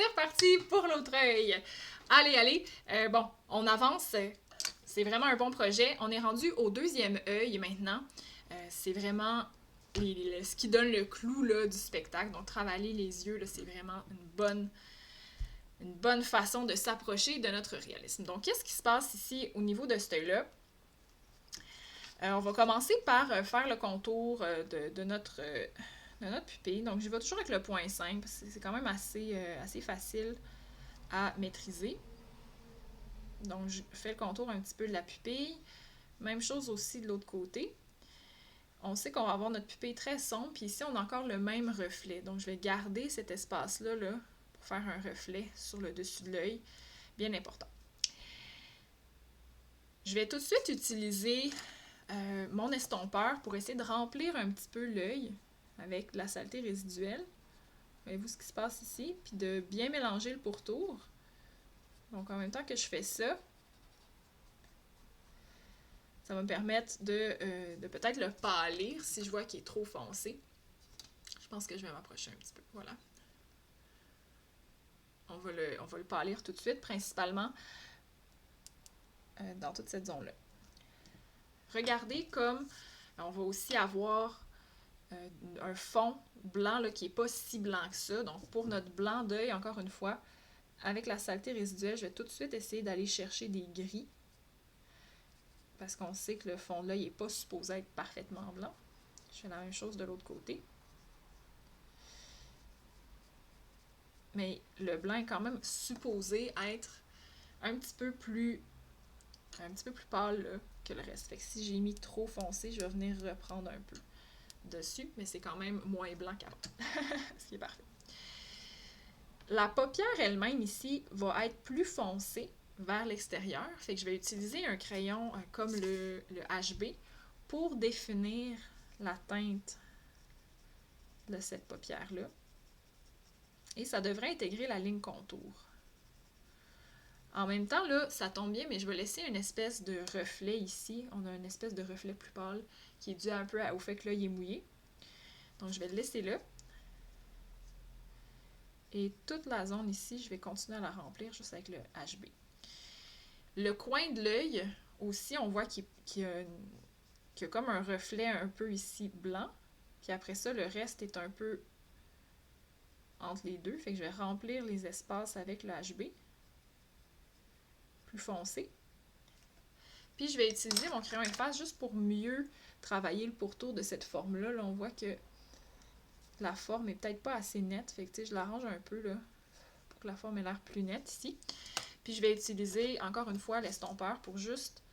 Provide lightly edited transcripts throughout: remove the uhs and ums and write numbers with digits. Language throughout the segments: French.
C'est reparti pour l'autre œil. Allez, allez. Bon, on avance. C'est vraiment un bon projet. On est rendu au deuxième œil maintenant. C'est vraiment ce qui donne le clou là, du spectacle. Donc, travailler les yeux, c'est vraiment une bonne façon de s'approcher de notre réalisme. Donc, qu'est-ce qui se passe ici au niveau de cet œil-là? On va commencer par faire le contour de notre pupille. Donc, je vais toujours avec le 0.5 parce que c'est quand même assez facile à maîtriser. Donc, je fais le contour un petit peu de la pupille. Même chose aussi de l'autre côté. On sait qu'on va avoir notre pupille très sombre, puis ici, on a encore le même reflet. Donc, je vais garder cet espace-là là, pour faire un reflet sur le dessus de l'œil. Bien important. Je vais tout de suite utiliser mon estompeur pour essayer de remplir un petit peu l'œil avec de la saleté résiduelle. Voyez-vous ce qui se passe ici? Puis de bien mélanger le pourtour. Donc, en même temps que je fais ça, ça va me permettre de peut-être le pâlir si je vois qu'il est trop foncé. Je pense que je vais m'approcher un petit peu. Voilà. On va le pâlir tout de suite, principalement dans toute cette zone-là. Regardez comme on va aussi avoir un fond blanc là, qui n'est pas si blanc que ça. Donc, pour notre blanc d'œil, encore une fois, avec la saleté résiduelle, je vais tout de suite essayer d'aller chercher des gris. Parce qu'on sait que le fond de l'œil n'est pas supposé être parfaitement blanc. Je fais la même chose de l'autre côté. Mais le blanc est quand même supposé être un petit peu plus pâle là, que le reste. Fait que si j'ai mis trop foncé, je vais venir reprendre un peu dessus, mais c'est quand même moins blanc qu'avant. Ce qui est parfait. La paupière elle-même ici va être plus foncée vers l'extérieur. Fait que je vais utiliser un crayon comme le HB pour définir la teinte de cette paupière-là. Et ça devrait intégrer la ligne contour. En même temps, là, ça tombe bien, mais je vais laisser une espèce de reflet ici. On a une espèce de reflet plus pâle qui est dû un peu au fait que l'œil est mouillé. Donc, je vais le laisser là. Et toute la zone ici, je vais continuer à la remplir juste avec le HB. Le coin de l'œil, aussi, on voit qu'il y a comme un reflet un peu ici blanc. Puis après ça, le reste est un peu entre les deux. Fait que je vais remplir les espaces avec le HB. Plus foncé. Puis je vais utiliser mon crayon efface juste pour mieux travailler le pourtour de cette forme-là. Là, on voit que la forme est peut-être pas assez nette. Fait que je l'arrange un peu là, pour que la forme ait l'air plus nette ici. Puis je vais utiliser encore une fois l'estompeur pour juste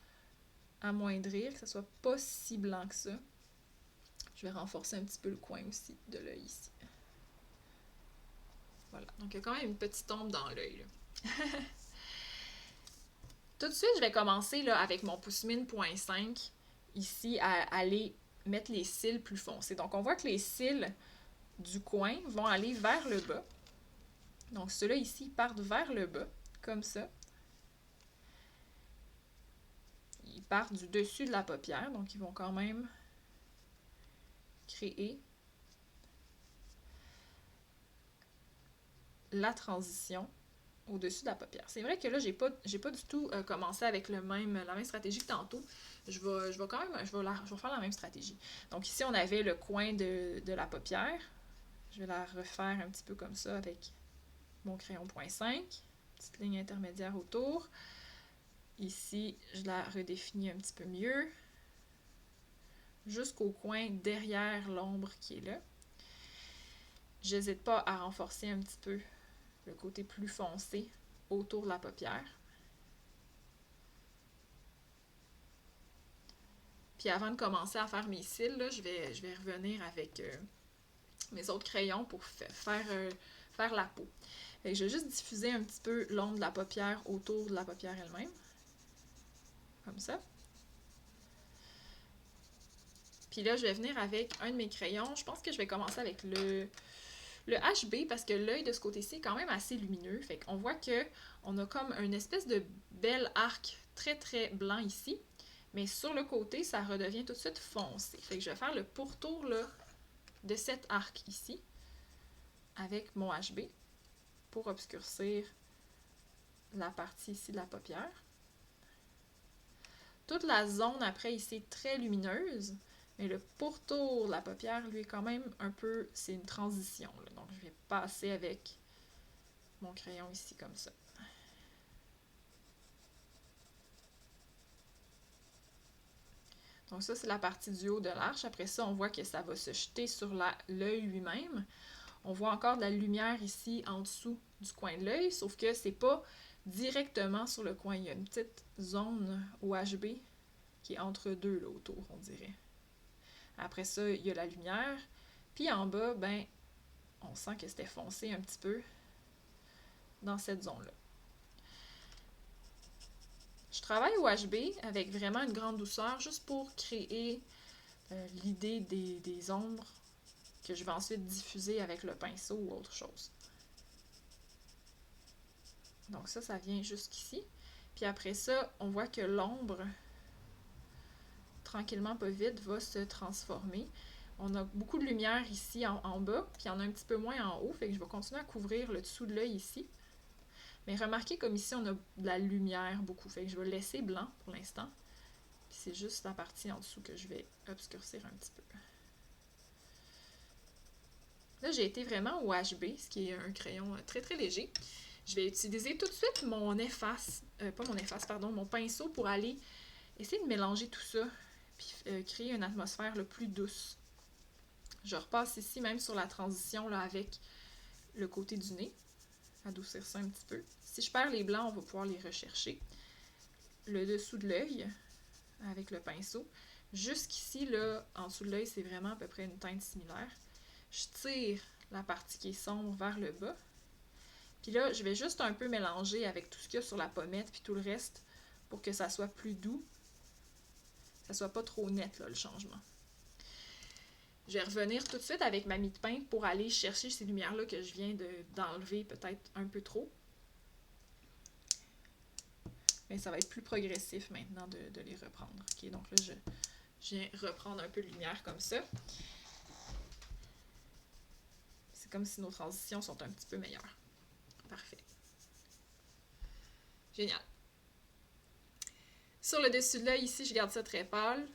amoindrir, que ce soit pas si blanc que ça. Je vais renforcer un petit peu le coin aussi de l'œil ici. Voilà. Donc il y a quand même une petite ombre dans l'œil. Tout de suite, je vais commencer là, avec mon pouce-mine 0.5 ici à aller mettre les cils plus foncés. Donc, on voit que les cils du coin vont aller vers le bas. Donc, ceux-là ici partent vers le bas, comme ça. Ils partent du dessus de la paupière, donc ils vont quand même créer la transition au-dessus de la paupière. C'est vrai que là, j'ai pas du tout commencé avec la même stratégie que tantôt. Je vais faire la même stratégie. Donc ici, on avait le coin de la paupière. Je vais la refaire un petit peu comme ça avec mon crayon 0.5. Petite ligne intermédiaire autour. Ici, je la redéfinis un petit peu mieux. Jusqu'au coin derrière l'ombre qui est là. J'hésite pas à renforcer un petit peu le côté plus foncé autour de la paupière. Puis avant de commencer à faire mes cils, là, je vais revenir avec mes autres crayons pour faire la peau. Fait que je vais juste diffuser un petit peu l'ombre de la paupière autour de la paupière elle-même. Comme ça. Puis là, je vais venir avec un de mes crayons. Je pense que je vais commencer avec le HB parce que l'œil de ce côté-ci est quand même assez lumineux. Fait qu'on voit qu'on a comme une espèce de bel arc très très blanc ici. Mais sur le côté, ça redevient tout de suite foncé. Fait que je vais faire le pourtour là, de cet arc ici avec mon HB. pour obscurcir la partie ici de la paupière. Toute la zone après ici est très lumineuse, mais le pourtour de la paupière, lui, est quand même un peu, c'est une transition, là. Donc, je vais passer avec mon crayon ici comme ça. Donc ça, c'est la partie du haut de l'arche. Après ça, on voit que ça va se jeter sur l'œil lui-même. On voit encore de la lumière ici en dessous du coin de l'œil, sauf que c'est pas directement sur le coin. Il y a une petite zone OHB qui est entre deux là, autour, on dirait. Après ça, il y a la lumière. Puis en bas, ben, on sent que c'était foncé un petit peu dans cette zone-là. Je travaille au HB avec vraiment une grande douceur, juste pour créer l'idée des ombres que je vais ensuite diffuser avec le pinceau ou autre chose. Donc ça vient jusqu'ici. Puis après ça, on voit que l'ombre, tranquillement, pas vite, va se transformer. On a beaucoup de lumière ici en bas, puis il y en a un petit peu moins en haut, fait que je vais continuer à couvrir le dessous de l'œil ici. Mais remarquez comme ici, on a de la lumière beaucoup, fait que je vais le laisser blanc pour l'instant. Puis c'est juste la partie en dessous que je vais obscurcir un petit peu. Là, j'ai été vraiment au HB, ce qui est un crayon très très léger. Je vais utiliser tout de suite mon mon pinceau pour aller essayer de mélanger tout ça, puis créer une atmosphère le plus douce. Je repasse ici même sur la transition là, avec le côté du nez, adoucir ça un petit peu. Si je perds les blancs, on va pouvoir les rechercher. Le dessous de l'œil, avec le pinceau. Jusqu'ici, là, en dessous de l'œil, c'est vraiment à peu près une teinte similaire. Je tire la partie qui est sombre vers le bas. Puis là, je vais juste un peu mélanger avec tout ce qu'il y a sur la pommette puis tout le reste pour que ça soit plus doux. Que ça soit pas trop net, là, le changement. Je vais revenir tout de suite avec ma mie de pain pour aller chercher ces lumières-là que je viens d'enlever peut-être un peu trop. Mais ça va être plus progressif maintenant de les reprendre. Okay, donc là, je viens reprendre un peu de lumière comme ça. C'est comme si nos transitions sont un petit peu meilleures. Parfait. Génial. Sur le dessus de l'œil, ici, je garde ça très pâle.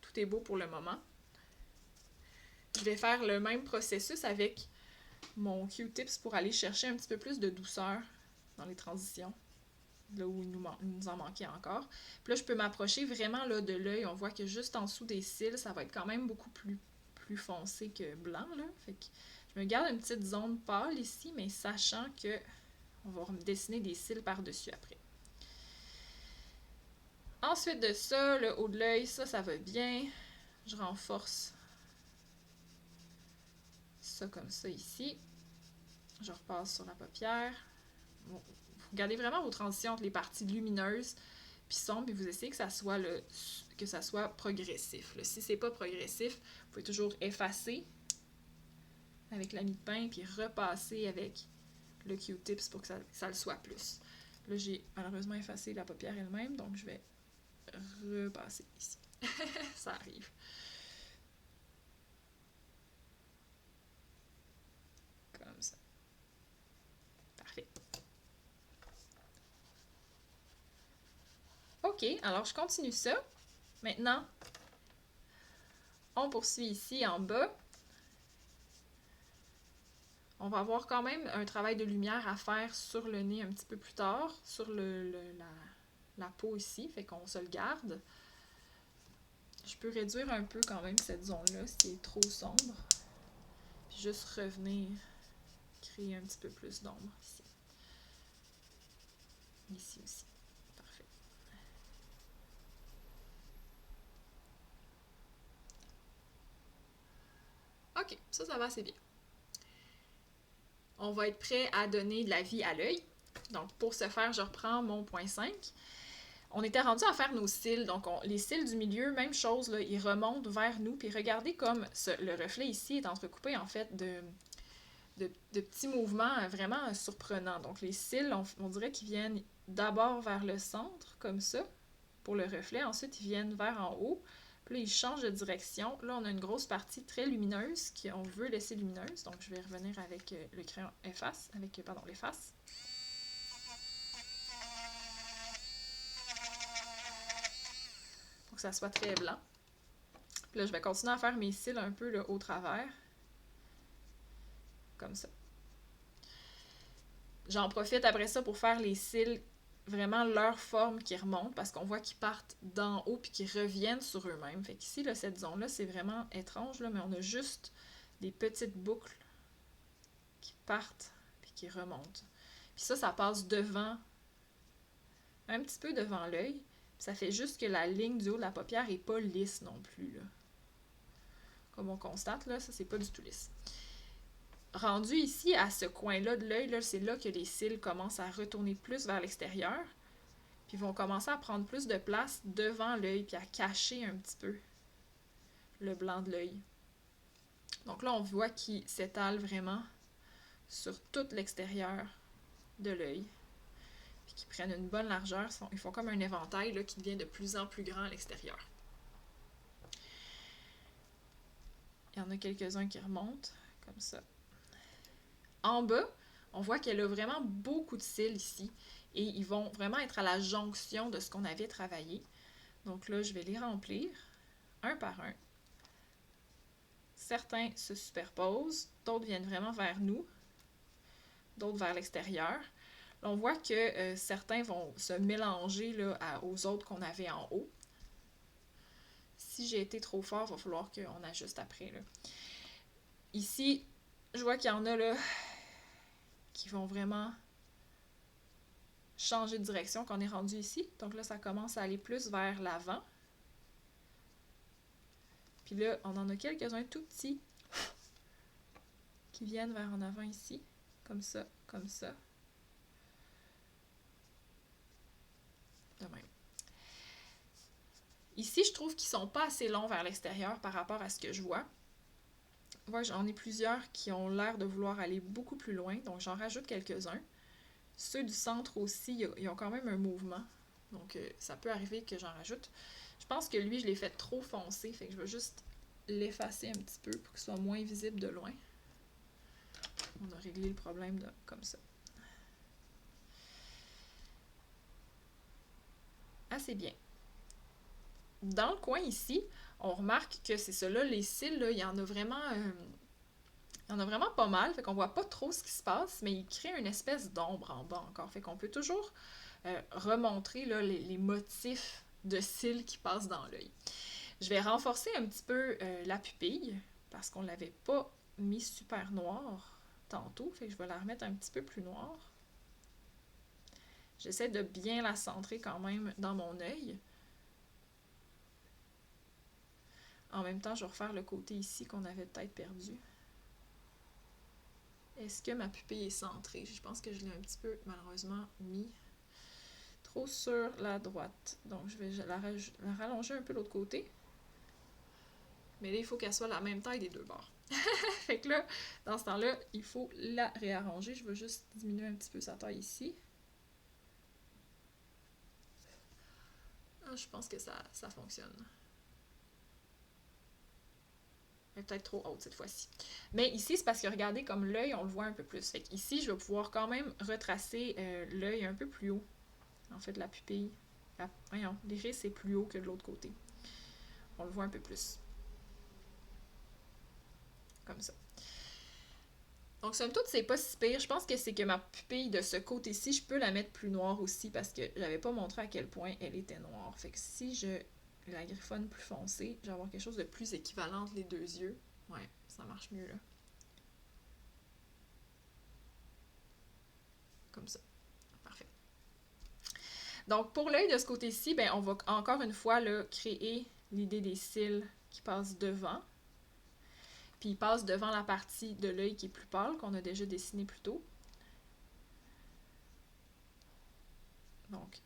Tout est beau pour le moment. Je vais faire le même processus avec mon Q-tips pour aller chercher un petit peu plus de douceur dans les transitions, là où il nous en manquait encore. Puis là, je peux m'approcher vraiment là, de l'œil. On voit que juste en dessous des cils, ça va être quand même beaucoup plus foncé que blanc. Là. Fait que je me garde une petite zone pâle ici, mais sachant que on va me dessiner des cils par-dessus après. Ensuite de ça, le haut de l'œil, ça va bien. Je renforce ça comme ça ici. Je repasse sur la paupière. Bon, vous regardez vraiment vos transitions entre les parties lumineuses puis sombres, puis vous essayez que ça soit progressif. Là. Si c'est pas progressif, vous pouvez toujours effacer avec la mie de pain, puis repasser avec le Q-tips pour que ça le soit plus. Là, j'ai malheureusement effacé la paupière elle-même, donc je vais repasser ici. Ça arrive. Comme ça. Parfait. OK, alors je continue ça. Maintenant, on poursuit ici en bas. On va avoir quand même un travail de lumière à faire sur le nez un petit peu plus tard, sur la peau ici, fait qu'on se le garde. Je peux réduire un peu quand même cette zone-là, si elle est trop sombre. Puis juste revenir créer un petit peu plus d'ombre ici. Ici aussi. Parfait. OK, ça va assez bien. On va être prêt à donner de la vie à l'œil. Donc, pour ce faire, je reprends mon point 5. On était rendu à faire nos cils. Donc, les cils du milieu, même chose, là, ils remontent vers nous. Puis regardez comme le reflet ici est entrecoupé, en fait, de petits mouvements vraiment surprenants. Donc, les cils, on dirait qu'ils viennent d'abord vers le centre, comme ça, pour le reflet. Ensuite, ils viennent vers en haut. Puis Puis là, il change de direction. Là, on a une grosse partie très lumineuse qu'on veut laisser lumineuse. Donc, je vais revenir avec le crayon efface, avec, pardon, l'efface. Pour que ça soit très blanc. Puis là, je vais continuer à faire mes cils un peu là, au travers. Comme ça. J'en profite après ça pour faire les cils, vraiment leur forme qui remonte, parce qu'on voit qu'ils partent d'en haut puis qu'ils reviennent sur eux-mêmes. Fait qu'ici, là, cette zone-là, c'est vraiment étrange, là, mais on a juste des petites boucles qui partent puis qui remontent. Puis ça passe devant, un petit peu devant l'œil. Ça fait juste que la ligne du haut de la paupière n'est pas lisse non plus, là. Comme on constate, là, ça, c'est pas du tout lisse. Rendu ici, à ce coin-là de l'œil, là, c'est là que les cils commencent à retourner plus vers l'extérieur. Puis vont commencer à prendre plus de place devant l'œil, puis à cacher un petit peu le blanc de l'œil. Donc là, on voit qu'ils s'étalent vraiment sur tout l'extérieur de l'œil. Puis qu'ils prennent une bonne largeur. Ils font comme un éventail là, qui devient de plus en plus grand à l'extérieur. Il y en a quelques-uns qui remontent, comme ça. En bas, on voit qu'elle a vraiment beaucoup de cils ici. Et ils vont vraiment être à la jonction de ce qu'on avait travaillé. Donc là, je vais les remplir, un par un. Certains se superposent, d'autres viennent vraiment vers nous, d'autres vers l'extérieur. Là, on voit que certains vont se mélanger là, aux autres qu'on avait en haut. Si j'ai été trop fort, il va falloir qu'on ajuste après. Là. Ici, je vois qu'il y en a là qui vont vraiment changer de direction quand on est rendu ici. Donc là, ça commence à aller plus vers l'avant. Puis là, on en a quelques-uns tout petits qui viennent vers en avant ici. Comme ça, comme ça. De même. Ici, je trouve qu'ils ne sont pas assez longs vers l'extérieur par rapport à ce que je vois. Moi, j'en ai plusieurs qui ont l'air de vouloir aller beaucoup plus loin, donc j'en rajoute quelques-uns. Ceux du centre aussi, ils ont quand même un mouvement, donc ça peut arriver que j'en rajoute. Je pense que lui, je l'ai fait trop foncé, fait que je vais juste l'effacer un petit peu pour qu'il soit moins visible de loin. On a réglé le problème comme ça. Assez bien. Dans le coin ici, on remarque que c'est ça là, les cils, là, il y en a vraiment pas mal, fait qu'on voit pas trop ce qui se passe, mais il crée une espèce d'ombre en bas encore, fait qu'on peut toujours remontrer là, les motifs de cils qui passent dans l'œil. Je vais renforcer un petit peu la pupille, parce qu'on l'avait pas mis super noir tantôt, fait que je vais la remettre un petit peu plus noire. J'essaie de bien la centrer quand même dans mon œil. En même temps, je vais refaire le côté ici qu'on avait peut-être perdu. Est-ce que ma pupille est centrée? Je pense que je l'ai un petit peu, malheureusement, mis trop sur la droite. Donc, je vais la rallonger un peu de l'autre côté. Mais là, il faut qu'elle soit la même taille des deux bords. Fait que là, dans ce temps-là, il faut la réarranger. Je vais juste diminuer un petit peu sa taille ici. Ah, je pense que ça fonctionne. Elle est peut-être trop haute cette fois-ci. Mais ici, c'est parce que regardez, comme l'œil, on le voit un peu plus. Fait qu'ici, je vais pouvoir quand même retracer l'œil un peu plus haut. En fait, la pupille. Voyons, l'iris c'est plus haut que de l'autre côté. On le voit un peu plus. Comme ça. Donc, somme toute, c'est pas si pire. Je pense que c'est que ma pupille de ce côté-ci, je peux la mettre plus noire aussi parce que j'avais pas montré à quel point elle était noire. Fait que si je la griffonne plus foncée, je vais avoir quelque chose de plus équivalent entre les deux yeux. Ouais, ça marche mieux là. Comme ça. Parfait. Donc, pour l'œil de ce côté-ci, ben, on va encore une fois là, créer l'idée des cils qui passent devant. Puis ils passent devant la partie de l'œil qui est plus pâle, qu'on a déjà dessiné plus tôt. Donc,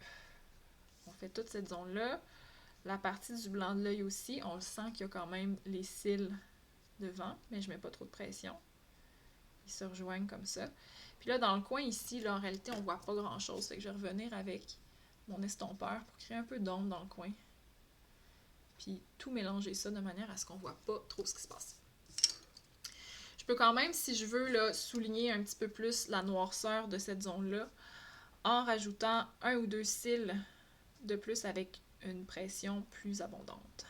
on fait toute cette zone-là. La partie du blanc de l'œil aussi, on le sent qu'il y a quand même les cils devant, mais je ne mets pas trop de pression. Ils se rejoignent comme ça. Puis là, dans le coin ici, là, en réalité, on ne voit pas grand-chose. Fait que je vais revenir avec mon estompeur pour créer un peu d'ombre dans le coin. puis tout mélanger ça de manière à ce qu'on voit pas trop ce qui se passe. Je peux quand même, si je veux, là, souligner un petit peu plus la noirceur de cette zone-là en rajoutant 1 ou 2 cils de plus avec une pression plus abondante.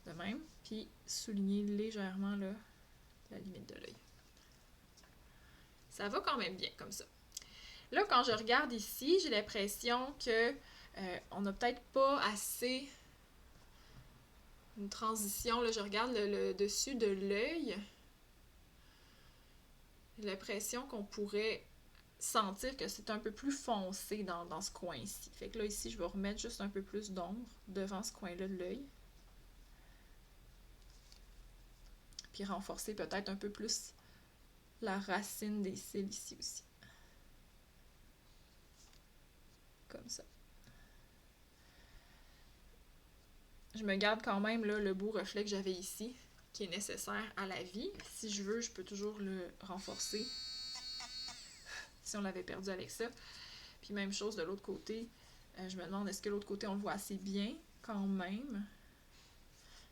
De même, puis souligner légèrement là, la limite de l'œil. Ça va quand même bien comme ça. Là, quand je regarde ici, j'ai l'impression que on n'a peut-être pas assez une transition. Là, je regarde le dessus de l'œil. J'ai l'impression qu'on pourrait sentir que c'est un peu plus foncé dans ce coin-ci. Fait que là, ici, je vais remettre juste un peu plus d'ombre devant ce coin-là de l'œil. Puis renforcer peut-être un peu plus la racine des cils ici aussi. Comme ça. Je me garde quand même là, le beau reflet que j'avais ici, qui est nécessaire à la vie. Si je veux, je peux toujours le renforcer. Si on l'avait perdu avec ça. Puis même chose de l'autre côté. Je me demande, est-ce que l'autre côté, on le voit assez bien quand même?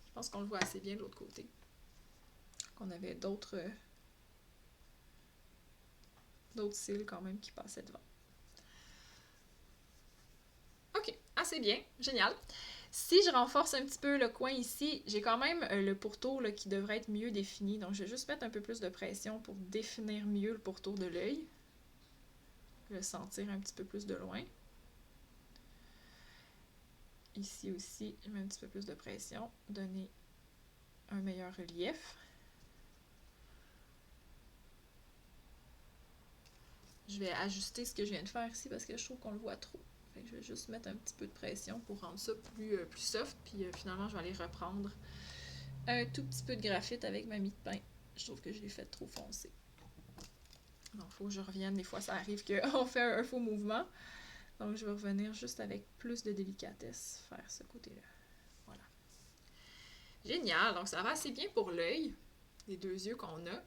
Je pense qu'on le voit assez bien de l'autre côté. Qu'on avait d'autres cils quand même qui passaient devant. Ok, assez bien, génial. Si je renforce un petit peu le coin ici, j'ai quand même le pourtour là, qui devrait être mieux défini. Donc je vais juste mettre un peu plus de pression pour définir mieux le pourtour de l'œil. Le sentir un petit peu plus de loin. Ici aussi, je mets un petit peu plus de pression. Donner un meilleur relief. Je vais ajuster ce que je viens de faire ici parce que je trouve qu'on le voit trop. Fait que je vais juste mettre un petit peu de pression pour rendre ça plus soft. Puis finalement, je vais aller reprendre un tout petit peu de graphite avec ma mie de pain. Je trouve que je l'ai fait trop foncé. Donc, il faut que je revienne. Des fois, ça arrive qu'on fait un faux mouvement. Donc, je vais revenir juste avec plus de délicatesse faire ce côté-là. Voilà. Génial! Donc, ça va assez bien pour l'œil, les deux yeux qu'on a.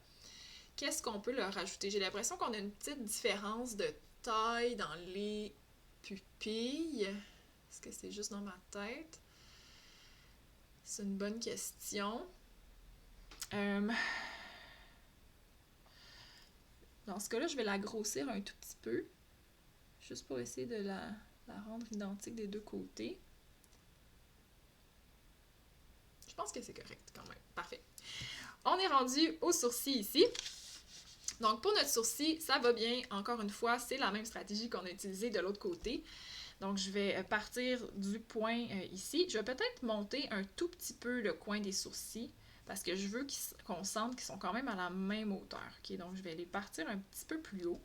Qu'est-ce qu'on peut leur rajouter? J'ai l'impression qu'on a une petite différence de taille dans les pupilles. Est-ce que c'est juste dans ma tête? C'est une bonne question. Dans ce cas-là, je vais la grossir un tout petit peu. Juste pour essayer de la rendre identique des deux côtés. Je pense que c'est correct quand même. Parfait. On est rendu au sourcil ici. Donc, pour notre sourcil, ça va bien. Encore une fois, c'est la même stratégie qu'on a utilisée de l'autre côté. Donc, je vais partir du point ici. Je vais peut-être monter un tout petit peu le coin des sourcils parce que je veux qu'on sente qu'ils sont quand même à la même hauteur. Okay? Donc, je vais les partir un petit peu plus haut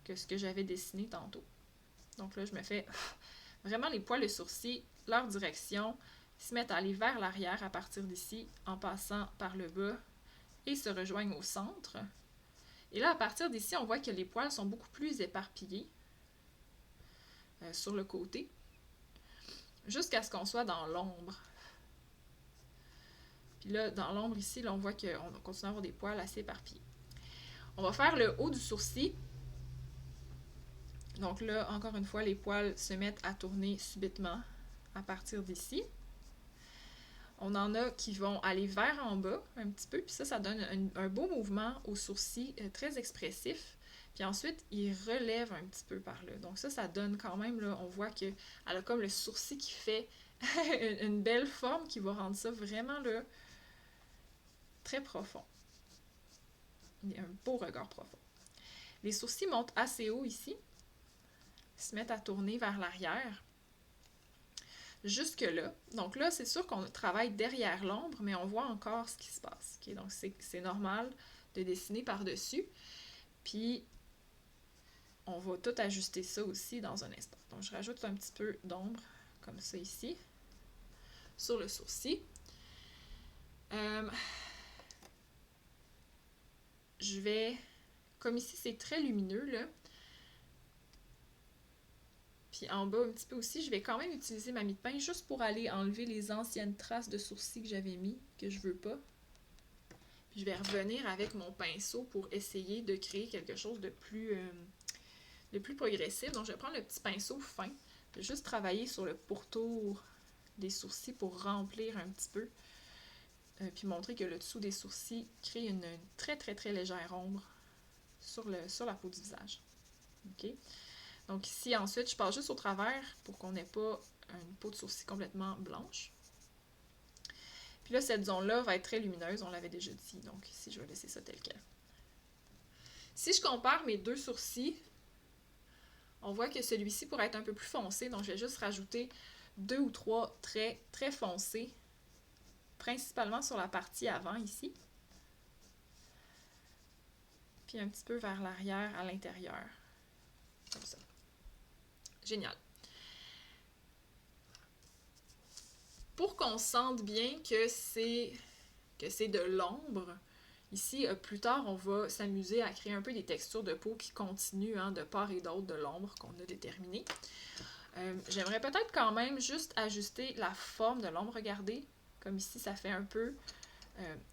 que ce que j'avais dessiné tantôt. Donc là, je me fais vraiment les poils de sourcil, leur direction, se mettent à aller vers l'arrière à partir d'ici en passant par le bas et se rejoignent au centre. Et là, à partir d'ici, on voit que les poils sont beaucoup plus éparpillés sur le côté, jusqu'à ce qu'on soit dans l'ombre. Puis là, dans l'ombre ici, là, on voit qu'on continue à avoir des poils assez éparpillés. On va faire le haut du sourcil. Donc là, encore une fois, les poils se mettent à tourner subitement à partir d'ici. On en a qui vont aller vers en bas un petit peu, puis ça donne un beau mouvement au sourcil très expressif. Puis ensuite, il relève un petit peu par là. Donc ça donne quand même, là, on voit qu'elle a comme le sourcil qui fait une belle forme qui va rendre ça vraiment là, très profond. Un beau regard profond. Les sourcils montent assez haut ici, se mettent à tourner vers l'arrière. Jusque-là. Donc là, c'est sûr qu'on travaille derrière l'ombre, mais on voit encore ce qui se passe. Okay? Donc c'est normal de dessiner par-dessus. Puis, on va tout ajuster ça aussi dans un instant. Donc, je rajoute un petit peu d'ombre, comme ça ici, sur le sourcil. Je vais, comme ici, c'est très lumineux, là. Puis en bas un petit peu aussi, je vais quand même utiliser ma mie de pain juste pour aller enlever les anciennes traces de sourcils que j'avais mis, que je veux pas. Puis je vais revenir avec mon pinceau pour essayer de créer quelque chose de plus progressif. Donc je vais prendre le petit pinceau fin, je vais juste travailler sur le pourtour des sourcils pour remplir un petit peu. Puis montrer que le dessous des sourcils crée une très très très légère ombre sur la peau du visage. OK? Donc ici, ensuite, je passe juste au travers pour qu'on n'ait pas une peau de sourcil complètement blanche. Puis là, cette zone-là va être très lumineuse, on l'avait déjà dit, donc ici, je vais laisser ça tel quel. Si je compare mes deux sourcils, on voit que celui-ci pourrait être un peu plus foncé, donc je vais juste rajouter 2 ou 3 traits très foncés, principalement sur la partie avant ici. Puis un petit peu vers l'arrière, à l'intérieur. Comme ça. Génial. Pour qu'on sente bien que c'est de l'ombre, ici, plus tard, on va s'amuser à créer un peu des textures de peau qui continuent de part et d'autre de l'ombre qu'on a déterminée. J'aimerais peut-être quand même juste ajuster la forme de l'ombre. Regardez, comme ici, ça fait un peu,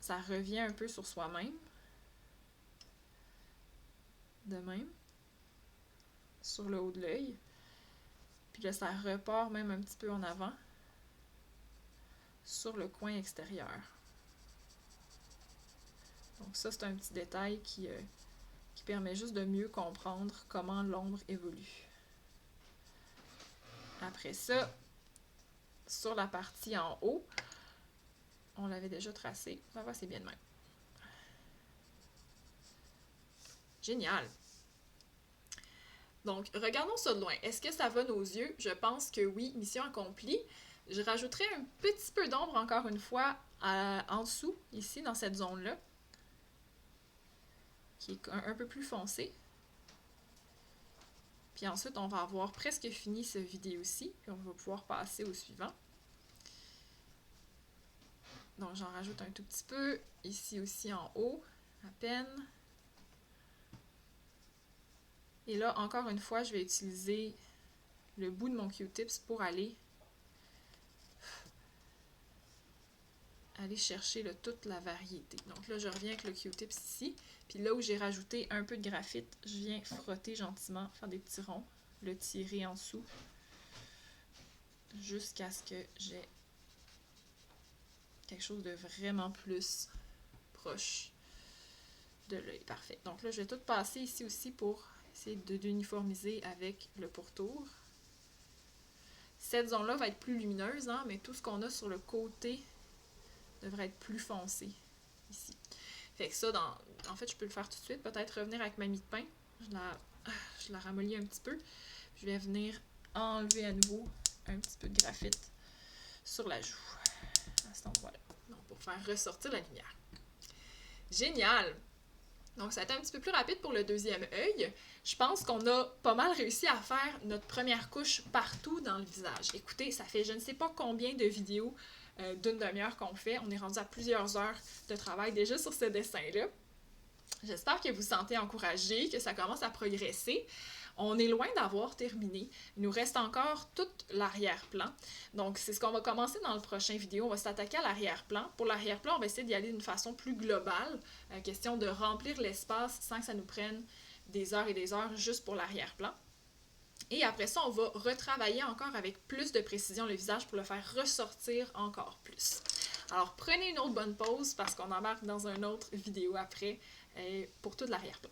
ça revient un peu sur soi-même. De même. Sur le haut de l'œil. Puis là, ça repart même un petit peu en avant. Sur le coin extérieur. Donc ça, c'est un petit détail qui permet juste de mieux comprendre comment l'ombre évolue. Après ça, sur la partie en haut, on l'avait déjà tracé. Ça va, c'est bien de même. Génial! Donc, regardons ça de loin. Est-ce que ça va nos yeux? Je pense que oui, mission accomplie. Je rajouterai un petit peu d'ombre, encore une fois, en dessous, ici, dans cette zone-là, qui est un peu plus foncée. Puis ensuite, on va avoir presque fini cette vidéo-ci, puis on va pouvoir passer au suivant. Donc, j'en rajoute un tout petit peu, ici aussi en haut, à peine. Et là, encore une fois, je vais utiliser le bout de mon Q-tips pour aller chercher toute la variété. Donc là, je reviens avec le Q-tips ici. Puis là où j'ai rajouté un peu de graphite, je viens frotter gentiment, faire des petits ronds, le tirer en dessous, jusqu'à ce que j'ai quelque chose de vraiment plus proche de l'œil. Parfait. Donc là, je vais tout passer ici aussi pour essayer d'uniformiser avec le pourtour. Cette zone-là va être plus lumineuse, mais tout ce qu'on a sur le côté devrait être plus foncé ici. Fait que ça, en fait, je peux le faire tout de suite. Peut-être revenir avec ma mie de pain. Je la ramollis un petit peu. Je vais venir enlever à nouveau un petit peu de graphite sur la joue, à cet endroit-là. Donc, pour faire ressortir la lumière. Génial! Donc, ça a été un petit peu plus rapide pour le deuxième œil. Je pense qu'on a pas mal réussi à faire notre première couche partout dans le visage. Écoutez, ça fait je ne sais pas combien de vidéos d'une demi-heure qu'on fait. On est rendu à plusieurs heures de travail déjà sur ce dessin-là. J'espère que vous vous sentez encouragé, que ça commence à progresser. On est loin d'avoir terminé. Il nous reste encore tout l'arrière-plan. Donc, c'est ce qu'on va commencer dans le prochain vidéo. On va s'attaquer à l'arrière-plan. Pour l'arrière-plan, on va essayer d'y aller d'une façon plus globale. Question de remplir l'espace sans que ça nous prenne des heures et des heures juste pour l'arrière-plan. Et après ça, on va retravailler encore avec plus de précision le visage pour le faire ressortir encore plus. Alors, prenez une autre bonne pause parce qu'on embarque dans une autre vidéo après pour tout l'arrière-plan.